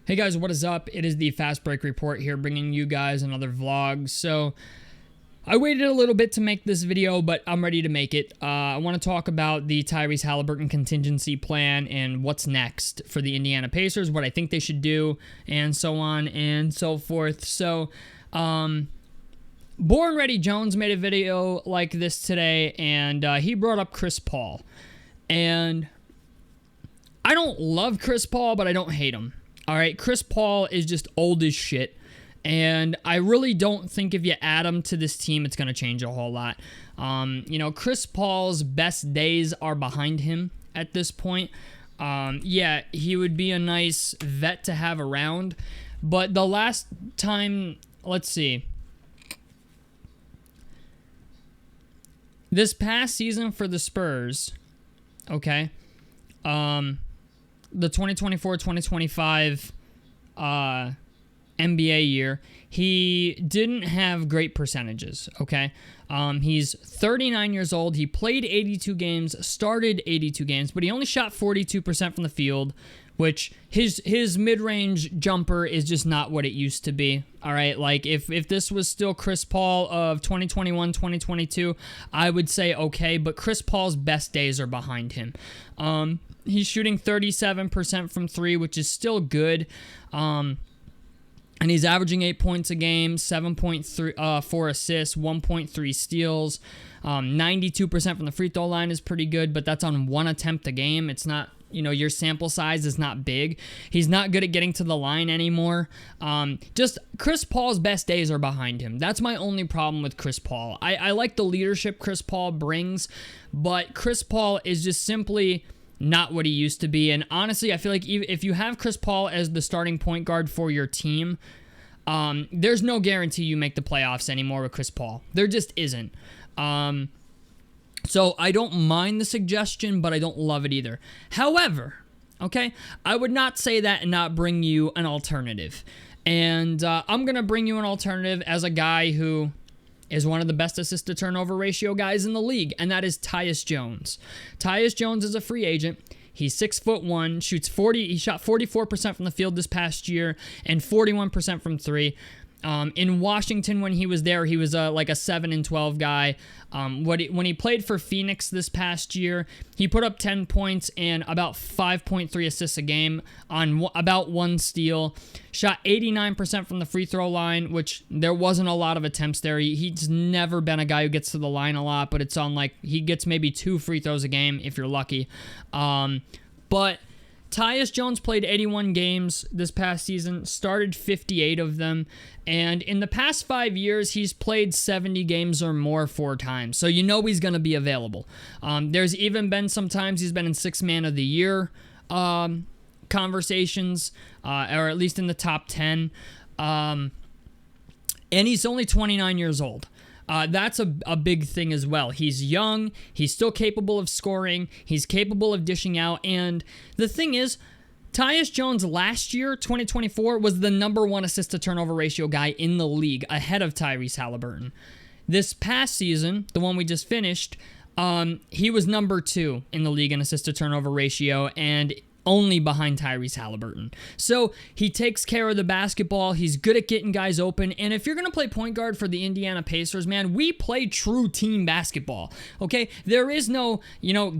Hey guys, what is up? It is the Fast Break Report here, bringing you guys another vlog. So, I waited a little bit to make this video, but I'm ready to make it. I want to talk about the Tyrese Haliburton contingency plan and what's next for the Indiana Pacers, what I think they should do, and so on and so forth. So, Born Ready Jones made a video like this today, and he brought up Chris Paul. And I don't love Chris Paul, but I don't hate him. All right, Chris Paul is just old as shit, and I really don't think if you add him to this team, it's going to change a whole lot. Chris Paul's best days are behind him at this point. Yeah, he would be a nice vet to have around, but the last time, let's see. This past season for the Spurs, okay, the 2024-2025 NBA year, he didn't have great percentages, okay? He's 39 years old. He played 82 games, started 82 games, but he only shot 42% from the field, which his mid-range jumper is just not what it used to be, all right? Like, if this was still Chris Paul of 2021, 2022, I would say okay, but Chris Paul's best days are behind him. He's shooting 37% from three, which is still good. And he's averaging 8 points a game, 7.4 assists, 1.3 steals. 92% from the free throw line is pretty good, but that's on one attempt a game. It's not, your sample size is not big. He's not good at getting to the line anymore. Just Chris Paul's best days are behind him. That's my only problem with Chris Paul. I like the leadership Chris Paul brings, but Chris Paul is just simply not what he used to be. And honestly, I feel like if you have Chris Paul as the starting point guard for your team, there's no guarantee you make the playoffs anymore with Chris Paul. There just isn't. So I don't mind the suggestion, but I don't love it either. However, okay, I would not say that and not bring you an alternative. And I'm going to bring you an alternative as a guy who is one of the best assist-to-turnover ratio guys in the league, and that is Tyus Jones. Tyus Jones is a free agent. He's 6'1", he shot 44% from the field this past year and 41% from three. In Washington, when he was there, he was like a 7-12 guy. When he played for Phoenix this past year, he put up 10 points and about 5.3 assists a game on about one steal. Shot 89% from the free throw line, which there wasn't a lot of attempts there. He's never been a guy who gets to the line a lot, but it's on like he gets maybe 2 free throws a game if you're lucky. But Tyus Jones played 81 games this past season, started 58 of them, and in the past 5 years, he's played 70 games or more 4 times, so he's going to be available. There's even been some times he's been in 6 Man of the Year conversations, or at least in the top 10, and he's only 29 years old. That's a big thing as well. He's young. He's still capable of scoring. He's capable of dishing out. And the thing is, Tyus Jones last year, 2024, was the #1 assist-to-turnover ratio guy in the league, ahead of Tyrese Haliburton. This past season, the one we just finished, he was #2 in the league in assist-to-turnover ratio, and only behind Tyrese Haliburton. So he takes care of the basketball. He's good at getting guys open. And if you're going to play point guard for the Indiana Pacers, man, we play true team basketball. Okay? There is no,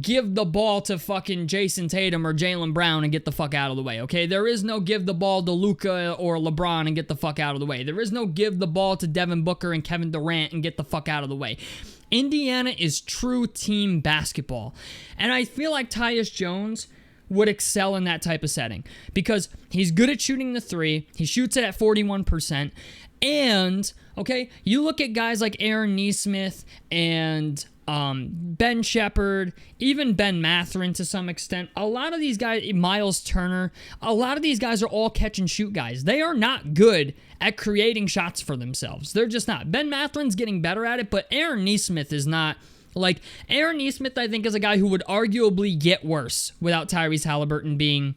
give the ball to fucking Jason Tatum or Jaylen Brown and get the fuck out of the way. Okay? There is no give the ball to Luka or LeBron and get the fuck out of the way. There is no give the ball to Devin Booker and Kevin Durant and get the fuck out of the way. Indiana is true team basketball. And I feel like Tyus Jones would excel in that type of setting because he's good at shooting the three. He shoots it at 41%. And, okay, you look at guys like Aaron Nesmith and Ben Shepherd, even Ben Mathurin to some extent. A lot of these guys, Myles Turner, a lot of these guys are all catch-and-shoot guys. They are not good at creating shots for themselves. They're just not. Ben Mathurin's getting better at it, but Aaron Nesmith is not. Like, Aaron Nesmith, I think, is a guy who would arguably get worse without Tyrese Haliburton being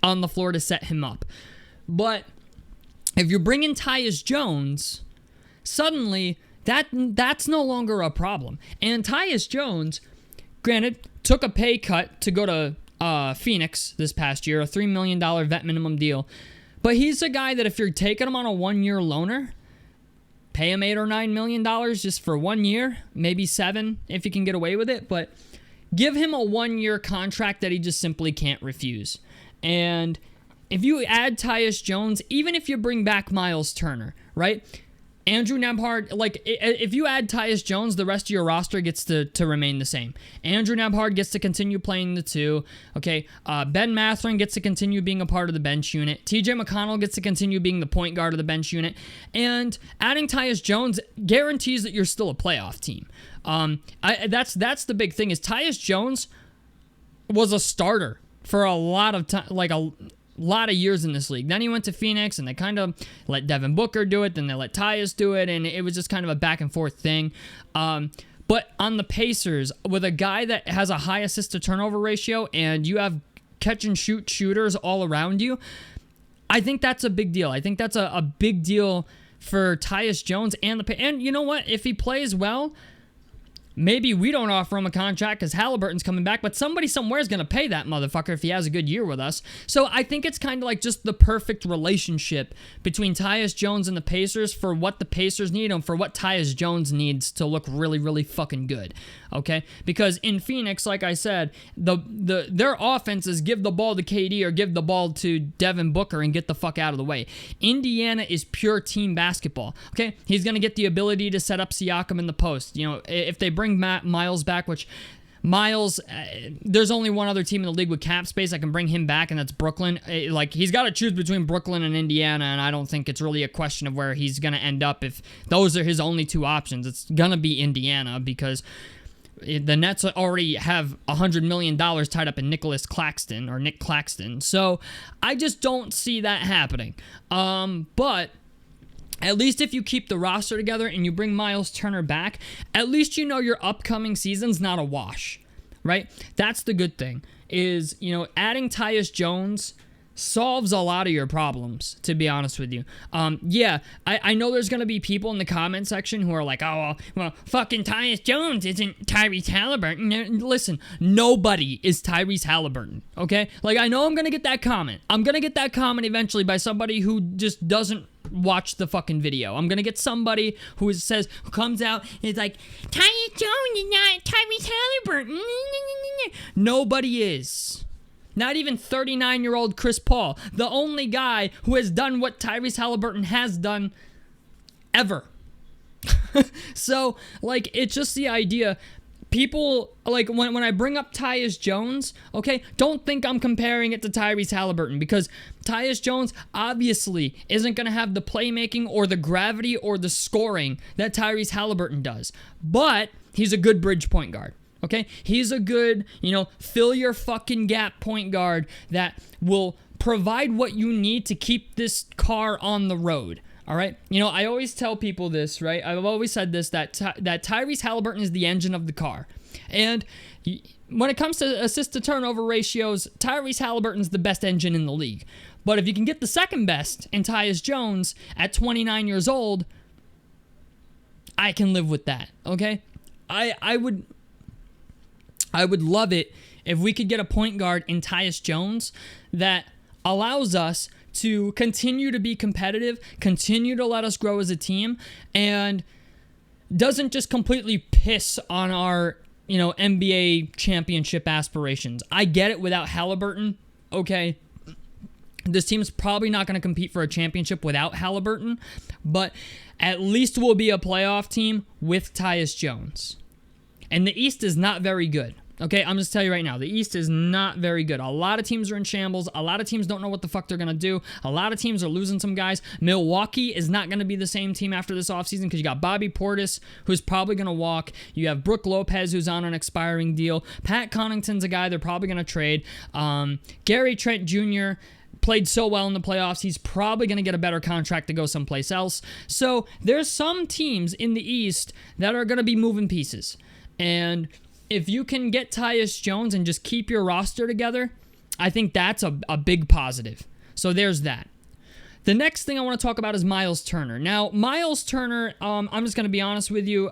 on the floor to set him up. But if you bring in Tyus Jones, suddenly that's no longer a problem. And Tyus Jones, granted, took a pay cut to go to Phoenix this past year, a $3 million vet minimum deal. But he's a guy that if you're taking him on a 1-year loaner, pay him $8 or $9 million just for 1 year, maybe 7 if you can get away with it. But give him a 1-year contract that he just simply can't refuse. And if you add Tyus Jones, even if you bring back Myles Turner, right? Andrew Nembhard, like, if you add Tyus Jones, the rest of your roster gets to remain the same. Andrew Nembhard gets to continue playing the 2. Okay, Ben Mathurin gets to continue being a part of the bench unit. TJ McConnell gets to continue being the point guard of the bench unit. And adding Tyus Jones guarantees that you're still a playoff team. That's the big thing, is Tyus Jones was a starter for a lot of time, like a lot of years in this league. Then he went to Phoenix, and they kind of let Devin Booker do it, then they let Tyus do it, and it was just kind of a back and forth thing. But on the Pacers, with a guy that has a high assist to turnover ratio, and you have catch and shoot shooters all around you, I think that's a big deal. I think that's a big deal for Tyus Jones and you know what? If he plays well, maybe we don't offer him a contract because Haliburton's coming back, but somebody somewhere is going to pay that motherfucker if he has a good year with us. So I think it's kind of like just the perfect relationship between Tyus Jones and the Pacers for what the Pacers need and for what Tyus Jones needs to look really, really fucking good. Okay? Because in Phoenix, like I said, their offense is give the ball to KD or give the ball to Devin Booker and get the fuck out of the way. Indiana is pure team basketball. Okay? He's going to get the ability to set up Siakam in the post. You know, if they bring Myles back, which Myles, there's only one other team in the league with cap space that can bring him back, and that's Brooklyn. Like, he's got to choose between Brooklyn and Indiana, and I don't think it's really a question of where he's going to end up if those are his only 2 options. It's going to be Indiana because the Nets already have $100 million tied up in Nick Claxton. So I just don't see that happening. But at least if you keep the roster together and you bring Myles Turner back, at least you know your upcoming season's not a wash, right? That's the good thing, is, you know, adding Tyus Jones solves a lot of your problems, to be honest with you. I know there's going to be people in the comment section who are like, oh, well, fucking Tyus Jones isn't Tyrese Haliburton. Listen, nobody is Tyrese Haliburton, okay? Like, I know I'm going to get that comment. I'm going to get that comment eventually by somebody who just doesn't watch the fucking video. I'm going to get somebody who comes out and is like, Tyus Jones is not Tyrese Haliburton. Nobody is. Not even 39-year-old Chris Paul, the only guy who has done what Tyrese Haliburton has done ever. So, like, it's just the idea. People, like, when I bring up Tyus Jones, okay, don't think I'm comparing it to Tyrese Haliburton, because Tyus Jones obviously isn't going to have the playmaking or the gravity or the scoring that Tyrese Haliburton does. But he's a good bridge point guard. Okay, he's a good, fill your fucking gap point guard that will provide what you need to keep this car on the road. All right, I always tell people this, right? I've always said this, that Tyrese Haliburton is the engine of the car. And when it comes to assist to turnover ratios, Tyrese Haliburton's the best engine in the league. But if you can get the second best in Tyus Jones at 29 years old, I can live with that. Okay, I would love it if we could get a point guard in Tyus Jones that allows us to continue to be competitive, continue to let us grow as a team, and doesn't just completely piss on our, NBA championship aspirations. I get it without Haliburton, okay? This team's probably not going to compete for a championship without Haliburton, but at least we'll be a playoff team with Tyus Jones. And the East is not very good. Okay, I'm just telling you right now, the East is not very good. A lot of teams are in shambles. A lot of teams don't know what the fuck they're going to do. A lot of teams are losing some guys. Milwaukee is not going to be the same team after this offseason because you got Bobby Portis, who's probably going to walk. You have Brook Lopez, who's on an expiring deal. Pat Connaughton's a guy they're probably going to trade. Gary Trent Jr. played so well in the playoffs, he's probably going to get a better contract to go someplace else. So there's some teams in the East that are going to be moving pieces. And if you can get Tyus Jones and just keep your roster together, I think that's a big positive. So there's that. The next thing I want to talk about is Myles Turner. Now, Myles Turner, I'm just going to be honest with you.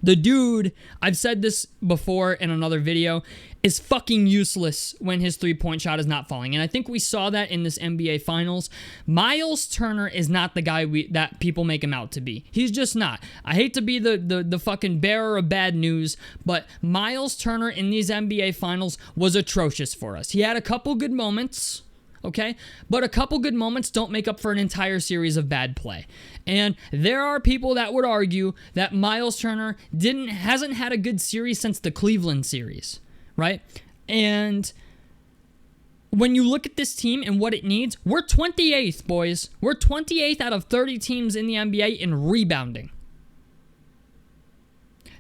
The dude, I've said this before in another video, is fucking useless when his three-point shot is not falling. And I think we saw that in this NBA Finals. Myles Turner is not the guy that people make him out to be. He's just not. I hate to be the fucking bearer of bad news, but Myles Turner in these NBA Finals was atrocious for us. He had a couple good moments, okay? But a couple good moments don't make up for an entire series of bad play. And there are people that would argue that Myles Turner hasn't had a good series since the Cleveland series, right? And when you look at this team and what it needs, we're 28th, boys. We're 28th out of 30 teams in the NBA in rebounding.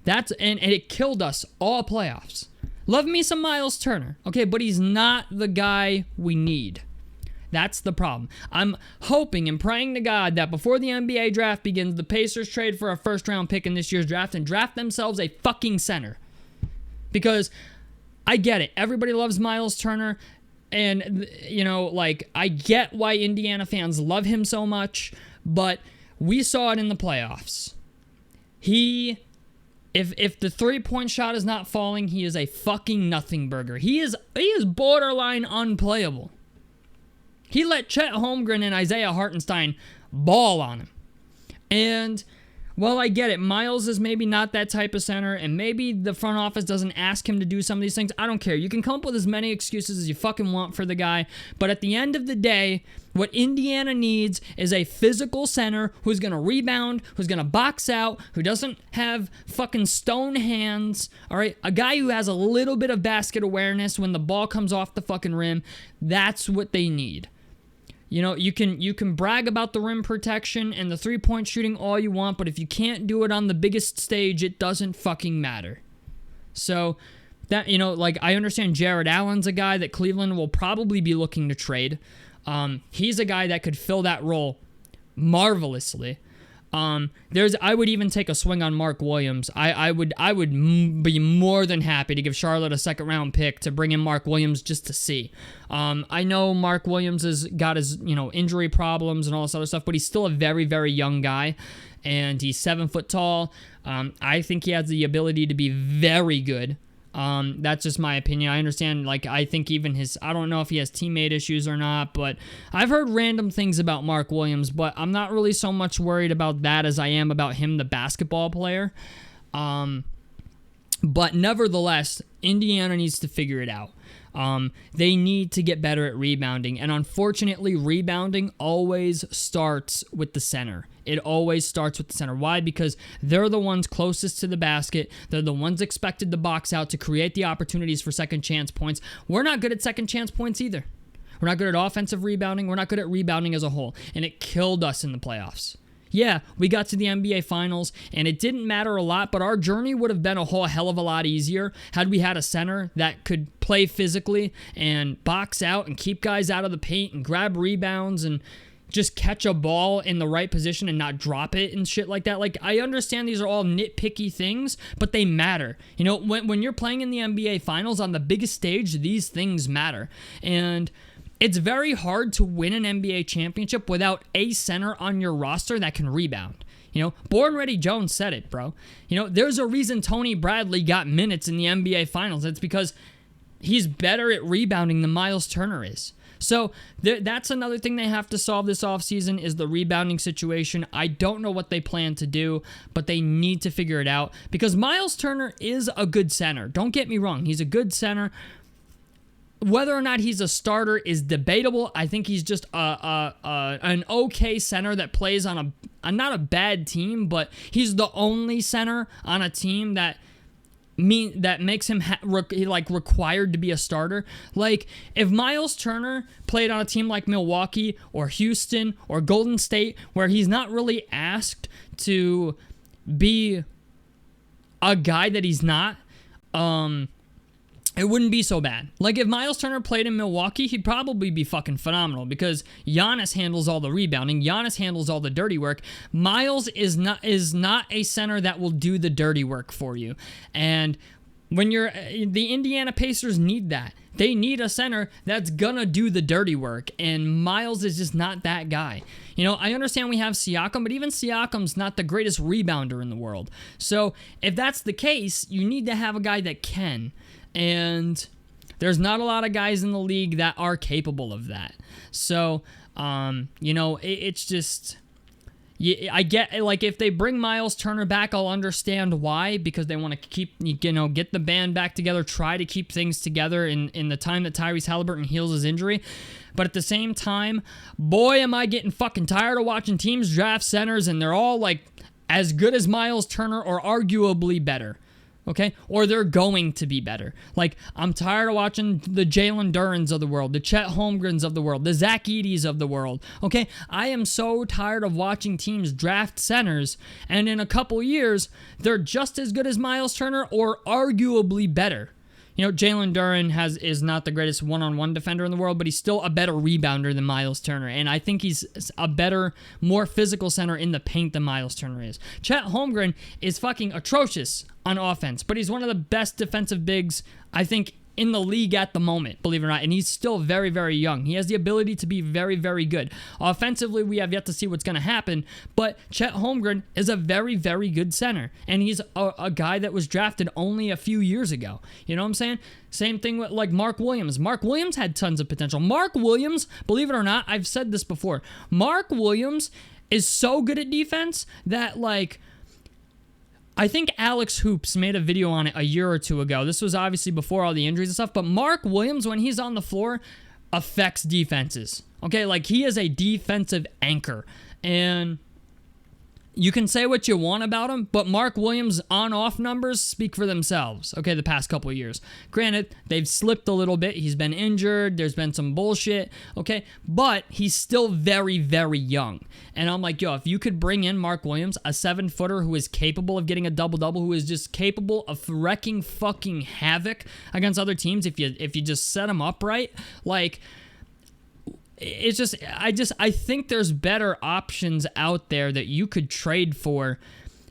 And it killed us all playoffs. Love me some Myles Turner, okay? But he's not the guy we need. That's the problem. I'm hoping and praying to God that before the NBA draft begins, the Pacers trade for a first-round pick in this year's draft and draft themselves a fucking center. Because I get it. Everybody loves Myles Turner. And, you know, like, I get why Indiana fans love him so much. But we saw it in the playoffs. If the three-point shot is not falling, he is a fucking nothing burger. He is borderline unplayable. He let Chet Holmgren and Isaiah Hartenstein ball on him. And, well, I get it. Myles is maybe not that type of center, and maybe the front office doesn't ask him to do some of these things. I don't care. You can come up with as many excuses as you fucking want for the guy, but at the end of the day, what Indiana needs is a physical center who's going to rebound, who's going to box out, who doesn't have fucking stone hands, all right? A guy who has a little bit of basket awareness when the ball comes off the fucking rim. That's what they need. You know, you can brag about the rim protection and the three-point shooting all you want, but if you can't do it on the biggest stage, it doesn't fucking matter. So, that, you know, like, I understand Jared Allen's a guy that Cleveland will probably be looking to trade. He's a guy that could fill that role marvelously. I would even take a swing on Mark Williams. I would be more than happy to give Charlotte a second-round pick to bring in Mark Williams just to see. I know Mark Williams has got his, you know, injury problems and all this other stuff, but he's still a very, very young guy, and he's 7 foot tall. I think he has the ability to be very good. That's just my opinion. I understand, like, I think even I don't know if he has teammate issues or not, but I've heard random things about Mark Williams, but I'm not really so much worried about that as I am about him, the basketball player. But nevertheless, Indiana needs to figure it out. They need to get better at rebounding, and unfortunately, rebounding always starts with the center. It always starts with the center. Why? Because they're the ones closest to the basket. They're the ones expected to box out to create the opportunities for second chance points. We're not good at second chance points either. We're not good at offensive rebounding. We're not good at rebounding as a whole, and it killed us in the playoffs. Yeah, we got to the NBA Finals, and it didn't matter a lot, but our journey would have been a whole hell of a lot easier had we had a center that could play physically and box out and keep guys out of the paint and grab rebounds and just catch a ball in the right position and not drop it and shit like that. Like, I understand these are all nitpicky things, but they matter. You know, when you're playing in the NBA Finals on the biggest stage, these things matter. And it's very hard to win an NBA championship without a center on your roster that can rebound. You know, Born Ready Jones said it, bro. You know, there's a reason Tony Bradley got minutes in the NBA Finals. It's because he's better at rebounding than Myles Turner is. So that's another thing they have to solve this offseason is the rebounding situation. I don't know what they plan to do, but they need to figure it out because Myles Turner is a good center. Don't get me wrong. He's a good center. Whether or not he's a starter is debatable. I think he's just an okay center that plays on not a bad team, but he's the only center on a team that makes him required to be a starter. Like, if Myles Turner played on a team like Milwaukee or Houston or Golden State, where he's not really asked to be a guy that he's not, it wouldn't be so bad. Like, if Myles Turner played in Milwaukee, he'd probably be fucking phenomenal because Giannis handles all the rebounding. Giannis handles all the dirty work. Myles is not a center that will do the dirty work for you. And When the Indiana Pacers need that. They need a center that's gonna do the dirty work, and Myles is just not that guy. I understand we have Siakam, but even Siakam's not the greatest rebounder in the world. So if that's the case, you need to have a guy that can, and there's not a lot of guys in the league that are capable of that. So, it's just... Yeah, I get, like, if they bring Myles Turner back, I'll understand why, because they want to keep, get the band back together, try to keep things together in the time that Tyrese Haliburton heals his injury. But at the same time, boy, am I getting fucking tired of watching teams draft centers, and they're all, like, as good as Myles Turner or arguably better. Okay? Or they're going to be better. Like, I'm tired of watching the Jalen Durans of the world, the Chet Holmgrens of the world, the Zach Edey's of the world. Okay? I am so tired of watching teams draft centers, and in a couple years, they're just as good as Myles Turner or arguably better. Jalen Duren is not the greatest one-on-one defender in the world, but he's still a better rebounder than Myles Turner, and I think he's a better, more physical center in the paint than Myles Turner is. Chet Holmgren is fucking atrocious on offense, but he's one of the best defensive bigs, I think, in the league at the moment, believe it or not, and he's still very, very young. He has the ability to be very, very good. Offensively, we have yet to see what's going to happen, but Chet Holmgren is a very, very good center, and he's a guy that was drafted only a few years ago. You know what I'm saying? Same thing with, like, Mark Williams. Mark Williams had tons of potential. Mark Williams, believe it or not, I've said this before, Mark Williams is so good at defense that, like, I think Alex Hoops made a video on it a year or two ago. This was obviously before all the injuries and stuff, but Mark Williams, when he's on the floor, affects defenses. Okay, like, he is a defensive anchor. And you can say what you want about him, but Mark Williams' on-off numbers speak for themselves, okay, the past couple of years. Granted, they've slipped a little bit. He's been injured. There's been some bullshit, okay, but he's still very, very young. And I'm like, yo, if you could bring in Mark Williams, a 7-footer who is capable of getting a double-double, who is just capable of wrecking fucking havoc against other teams if you just set him up right, like... It's just, I think there's better options out there that you could trade for.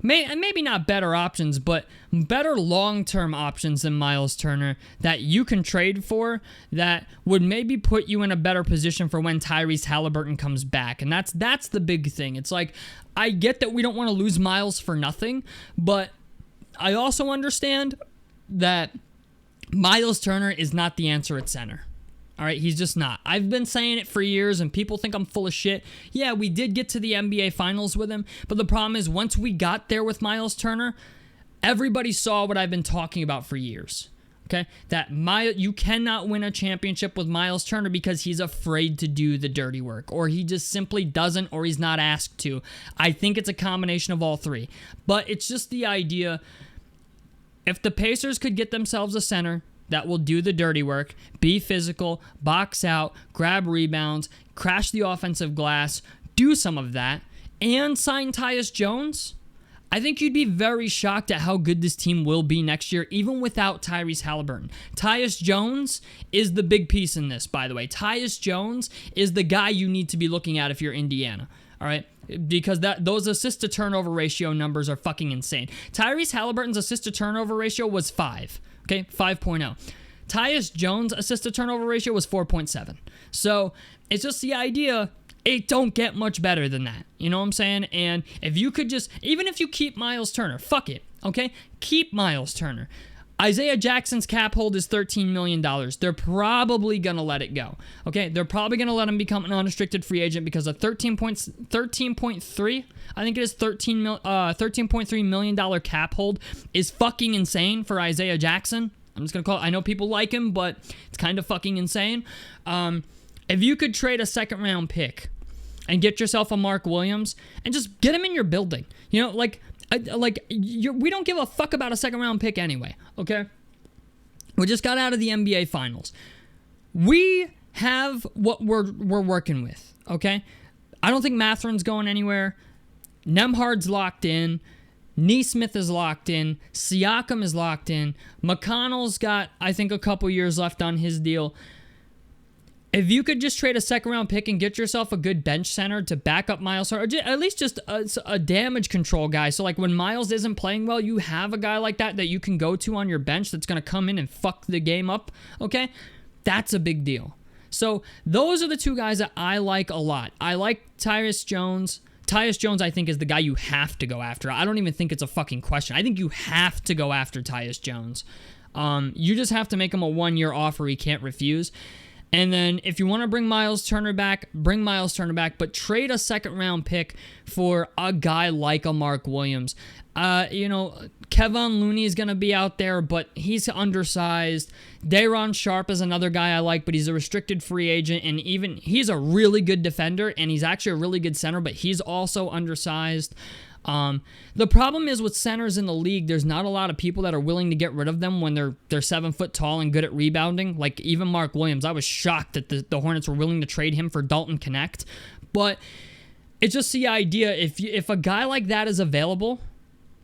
Maybe not better options, but better long-term options than Myles Turner that you can trade for that would maybe put you in a better position for when Tyrese Haliburton comes back. And that's the big thing. It's like, I get that we don't want to lose Myles for nothing, but I also understand that Myles Turner is not the answer at center. All right, he's just not. I've been saying it for years, and people think I'm full of shit. Yeah, we did get to the NBA Finals with him, but the problem is once we got there with Myles Turner, everybody saw what I've been talking about for years. Okay, that you cannot win a championship with Myles Turner because he's afraid to do the dirty work, or he just simply doesn't, or he's not asked to. I think it's a combination of all three, but it's just the idea. If the Pacers could get themselves a center that will do the dirty work, be physical, box out, grab rebounds, crash the offensive glass, do some of that, and sign Tyus Jones, I think you'd be very shocked at how good this team will be next year, even without Tyrese Haliburton. Tyus Jones is the big piece in this, by the way. Tyus Jones is the guy you need to be looking at if you're Indiana, all right? Because those assist-to-turnover ratio numbers are fucking insane. Tyrese Haliburton's assist-to-turnover ratio was 5. Okay, 5.0. Tyus Jones' assist-to-turnover ratio was 4.7. So, it's just the idea, it don't get much better than that. You know what I'm saying? And if you could just, even if you keep Myles Turner, fuck it, okay? Keep Myles Turner. Isaiah Jackson's cap hold is $13 million. They're probably going to let it go. Okay, they're probably going to let him become an unrestricted free agent because a 13.3, I think it is $13.3 million cap hold is fucking insane for Isaiah Jackson. I'm just going to call it, I know people like him, but it's kind of fucking insane. If you could trade a second-round pick and get yourself a Mark Williams and just get him in your building, we don't give a fuck about a second-round pick anyway, okay? We just got out of the NBA Finals. We have what we're working with, okay? I don't think Matherin's going anywhere. Nembhard's locked in. Nesmith is locked in. Siakam is locked in. McConnell's got, I think, a couple years left on his deal. If you could just trade a second round pick and get yourself a good bench center to back up Myles Turner, or at least just a damage control guy. So like when Myles isn't playing well, you have a guy like that you can go to on your bench that's going to come in and fuck the game up. Okay? That's a big deal. So those are the two guys that I like a lot. I like Tyus Jones. Tyus Jones, I think, is the guy you have to go after. I don't even think it's a fucking question. I think you have to go after Tyus Jones. You just have to make him a 1-year offer he can't refuse. And then if you want to bring Myles Turner back, bring Myles Turner back, but trade a second-round pick for a guy like a Mark Williams. Kevon Looney is going to be out there, but he's undersized. Day'Ron Sharpe is another guy I like, but he's a restricted free agent, and even he's a really good defender, and he's actually a really good center, but he's also undersized. The problem is with centers in the league, there's not a lot of people that are willing to get rid of them when they're 7 foot tall and good at rebounding. Like even Mark Williams, I was shocked that the Hornets were willing to trade him for Dalton Connect. But it's just the idea, if a guy like that is available,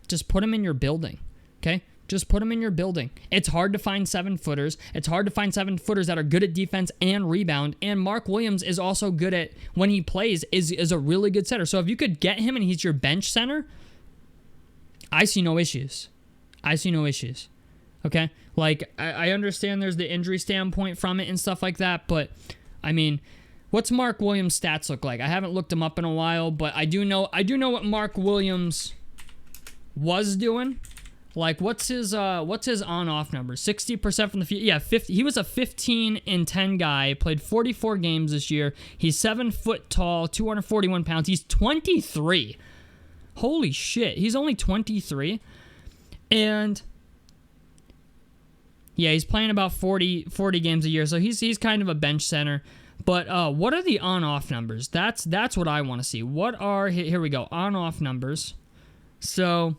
just put him in your building, okay? Just put him in your building. It's hard to find 7-footers. It's hard to find 7-footers that are good at defense and rebound. And Mark Williams is also good at, when he plays, is a really good center. So if you could get him and he's your bench center, I see no issues. Okay? Like, I understand there's the injury standpoint from it and stuff like that, but, I mean, what's Mark Williams' stats look like? I haven't looked him up in a while, but I do know what Mark Williams was doing. Like, what's his on-off numbers? 60% from the field. Yeah, 50. He was a 15-10 guy. Played 44 games this year. He's 7 foot tall, 241 pounds. He's 23. Holy shit. He's only 23. And yeah, he's playing about 40 games a year. So he's kind of a bench center. But what are the on-off numbers? That's what I want to see. What are, here we go, on-off numbers. So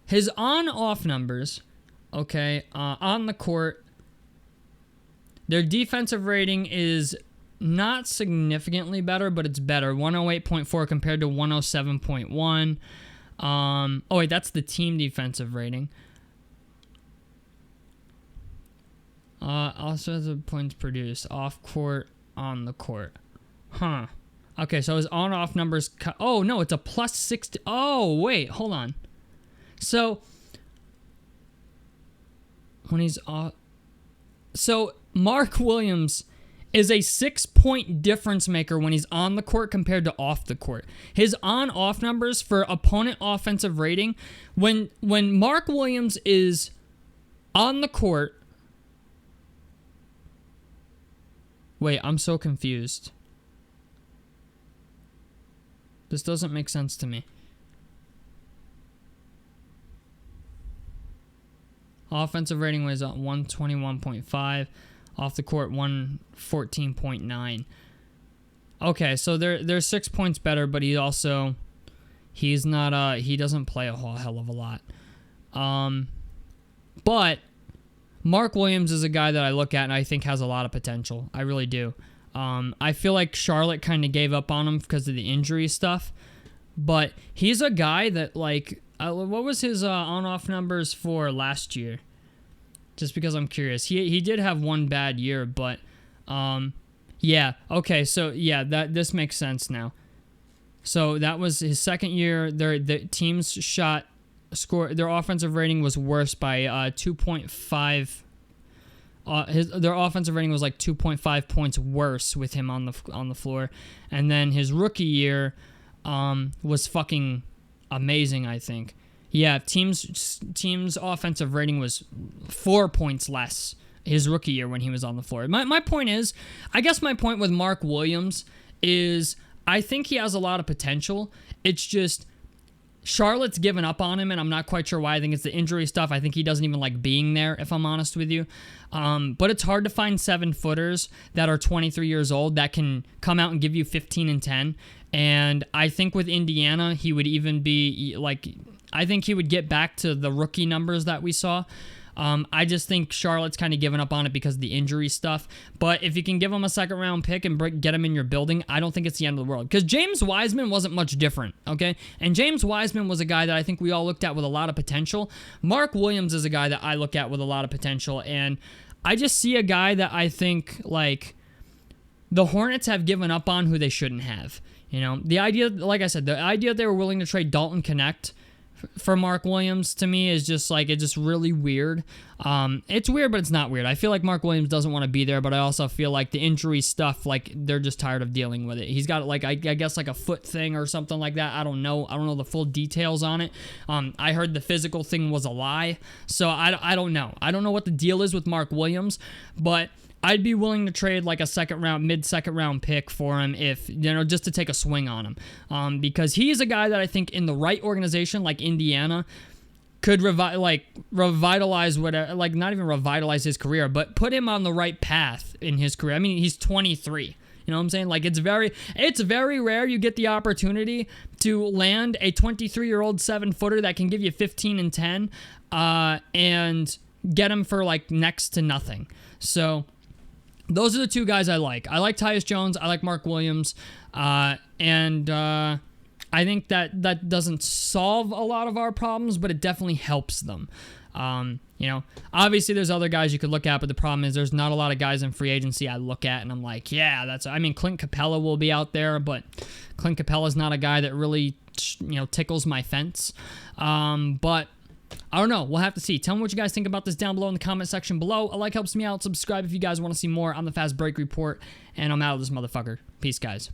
his on-off numbers, okay, on the court, their defensive rating is not significantly better, but it's better. 108.4 compared to 107.1. Oh, wait, that's the team defensive rating. Also has the points produced, off court, on the court. Huh. Okay, so his on-off numbers... Oh, no, it's a plus 60... Oh, wait, hold on. So, when he's off... So, Mark Williams is a 6-point difference maker when he's on the court compared to off the court. His on-off numbers for opponent offensive rating, when Mark Williams is on the court... Wait, I'm so confused. This doesn't make sense to me. Offensive rating was 121.5. Off the court, 114.9. Okay, so they're 6 points better, but he doesn't play a whole hell of a lot. But Mark Williams is a guy that I look at and I think has a lot of potential. I really do. I feel like Charlotte kind of gave up on him because of the injury stuff. But he's a guy that, like... what was his on-off numbers for last year? Just because I'm curious. He did have one bad year, but... yeah, okay, so, yeah, this makes sense now. So that was his second year. The team's their offensive rating was worse by 2.5... their offensive rating was like 2.5 points worse with him on the floor, and then his rookie year was fucking amazing. I think, yeah, team's offensive rating was 4 points less his rookie year when he was on the floor. My point is, I guess my point with Mark Williams is I think he has a lot of potential. It's just Charlotte's given up on him, and I'm not quite sure why. I think it's the injury stuff. I think he doesn't even like being there, if I'm honest with you. But it's hard to find 7-footers that are 23 years old that can come out and give you 15 and 10. And I think with Indiana, he would even be like, I think he would get back to the rookie numbers that we saw. I just think Charlotte's kind of given up on it because of the injury stuff. But if you can give him a second-round pick and get him in your building, I don't think it's the end of the world. Because James Wiseman wasn't much different, okay? And James Wiseman was a guy that I think we all looked at with a lot of potential. Mark Williams is a guy that I look at with a lot of potential. And I just see a guy that I think, like, the Hornets have given up on who they shouldn't have. You know, the idea, like I said, the idea they were willing to trade Dalton Connect for Mark Williams, to me, is just like, it's just really weird. It's weird, but it's not weird. I feel like Mark Williams doesn't want to be there, but I also feel like the injury stuff, like, they're just tired of dealing with it. He's got, like, I guess, like a foot thing or something like that. I don't know the full details on it. I heard the physical thing was a lie, so I don't know. I don't know what the deal is with Mark Williams, but I'd be willing to trade like a mid-second round pick for him, if, you know, just to take a swing on him. Because he's a guy that I think in the right organization, like Indiana, could revitalize whatever, like, not even revitalize his career, but put him on the right path in his career. I mean, he's 23. You know what I'm saying? Like, it's very rare you get the opportunity to land a 23-year-old 7-footer that can give you 15 and 10, and get him for, like, next to nothing. So those are the two guys I like. I like Tyus Jones. I like Mark Williams. And I think that doesn't solve a lot of our problems, but it definitely helps them. You know, obviously there's other guys you could look at, but the problem is there's not a lot of guys in free agency I look at and I'm like, yeah, I mean, Clint Capella will be out there, but Clint Capella's not a guy that really, you know, tickles my fence. But I don't know. We'll have to see. Tell me what you guys think about this down below in the comment section below. A like helps me out. Subscribe if you guys want to see more on the Fast Break Report. And I'm out of this motherfucker. Peace, guys.